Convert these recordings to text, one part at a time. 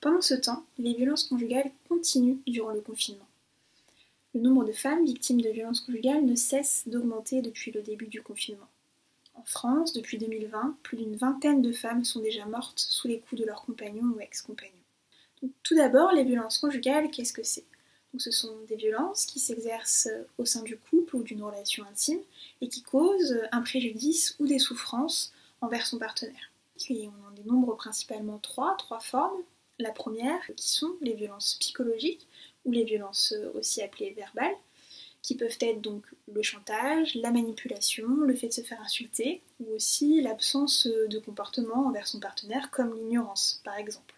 Pendant ce temps, les violences conjugales continuent durant le confinement. Le nombre de femmes victimes de violences conjugales ne cesse d'augmenter depuis le début du confinement. En France, depuis 2020, plus d'une vingtaine de femmes sont déjà mortes sous les coups de leurs compagnons ou ex-compagnons. Donc, tout d'abord, les violences conjugales, qu'est-ce que c'est ? Donc, ce sont des violences qui s'exercent au sein du couple ou d'une relation intime et qui causent un préjudice ou des souffrances envers son partenaire. Et on en dénombre principalement trois formes. La première, qui sont les violences psychologiques ou les violences aussi appelées verbales, qui peuvent être donc le chantage, la manipulation, le fait de se faire insulter, ou aussi l'absence de comportement envers son partenaire, comme l'ignorance par exemple.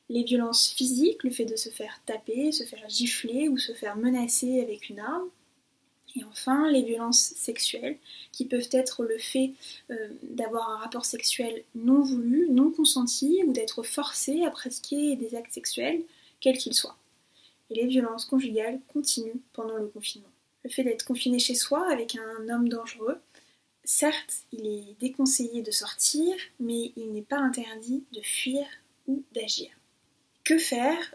Les violences physiques, le fait de se faire taper, se faire gifler ou se faire menacer avec une arme. Et enfin, les violences sexuelles, qui peuvent être le fait d'avoir un rapport sexuel non voulu, non consenti, ou d'être forcé à pratiquer des actes sexuels, quels qu'ils soient. Et les violences conjugales continuent pendant le confinement. Le fait d'être confiné chez soi avec un homme dangereux, certes, il est déconseillé de sortir, mais il n'est pas interdit de fuir ou d'agir. Que faire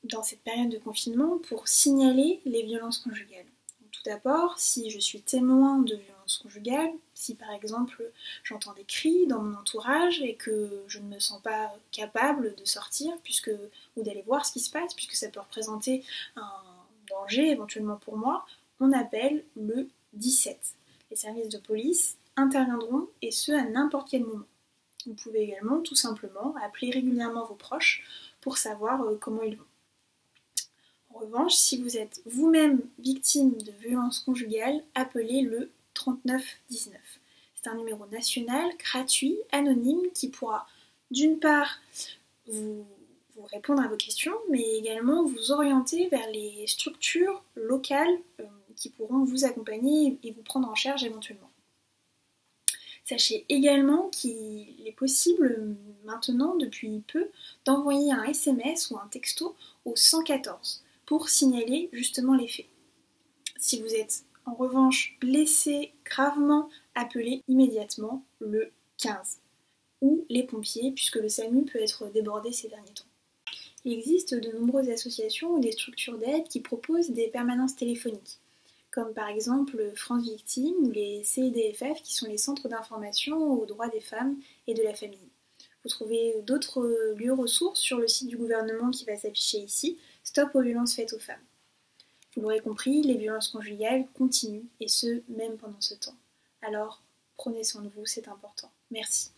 dans cette période de confinement pour signaler les violences conjugales ? Tout d'abord, si je suis témoin de violences conjugales, si par exemple j'entends des cris dans mon entourage et que je ne me sens pas capable de sortir ou d'aller voir ce qui se passe, puisque ça peut représenter un danger éventuellement pour moi, on appelle le 17. Les services de police interviendront et ce à n'importe quel moment. Vous pouvez également tout simplement appeler régulièrement vos proches pour savoir comment ils vont. En revanche, si vous êtes vous-même victime de violences conjugales, appelez le 3919. C'est un numéro national, gratuit, anonyme, qui pourra d'une part vous répondre à vos questions, mais également vous orienter vers les structures locales qui pourront vous accompagner et vous prendre en charge éventuellement. Sachez également qu'il est possible maintenant, depuis peu, d'envoyer un SMS ou un texto au 114 pour signaler justement les faits. Si vous êtes en revanche blessé gravement, appelez immédiatement le 15 ou les pompiers puisque le SAMU peut être débordé ces derniers temps. Il existe de nombreuses associations ou des structures d'aide qui proposent des permanences téléphoniques, comme par exemple France Victimes ou les CIDFF qui sont les centres d'information aux droits des femmes et de la famille. Vous trouvez d'autres lieux ressources sur le site du gouvernement qui va s'afficher ici, Stop aux violences faites aux femmes. Vous l'aurez compris, les violences conjugales continuent, et ce, même pendant ce temps. Alors, prenez soin de vous, c'est important. Merci.